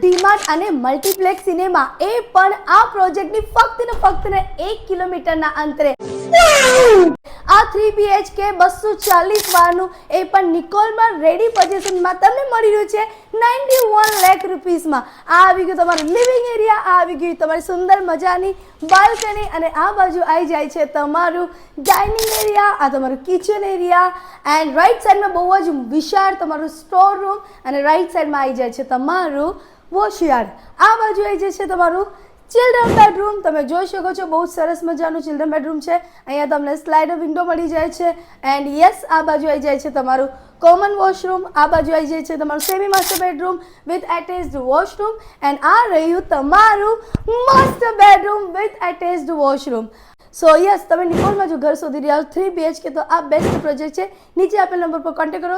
ડીમાર્ટ અને multiplex cinema એ પણ આ પ્રોજેક્ટની ફક્ત ને 1 કિલોમીટરના અંતરે આ 3 BHK 240 વાળનું એ પણ નિકોલમાં રેડી પોઝિશનમાં તમને મળી રહ્યું છે 91 લાખ રૂપીસમાં. આ આવી ગયું તમારું લિવિંગ એરિયા, આ આવી ગયું તમારી સુંદર મજાની બાલ્કની અને આ બાજુ આવી જાય છે તમારું ડાઇનિંગ એરિયા, આ તમારું કિચન એરિયા એન્ડ રાઈટ સાઈડમાં બહુ જ વિશાળ તમારું સ્ટોર રૂમ અને રાઈટ સાઈડમાં આવી જાય છે તમારું વોશયાર્ડ. આ બાજુ આવી જાય છે તમારું ચિલ્ડ્રન બેડરૂમ. તમે જોઈ શકો છો બહુ સરસ મજાનું ચિલ્ડ્રન બેડરૂમ છે. અહીંયા તમને સ્લાઇડર વિન્ડો મળી જાય છે એન્ડ યસ આ બાજુ આવી જાય છે તમારું કોમન વોશરૂમ, આ બાજુ આવી જાય છે તમારું semi master bedroom with attached washroom and આ રહ્યું તમારું master bedroom with attached washroom. So yes તમે નિકોલમાં જો ઘર શોધી રહ્યા છો 3 BHK તો આ બેસ્ટ પ્રોજેક્ટ છે. નીચે આપેલ નંબર પર કોન્ટેક્ટ કરો.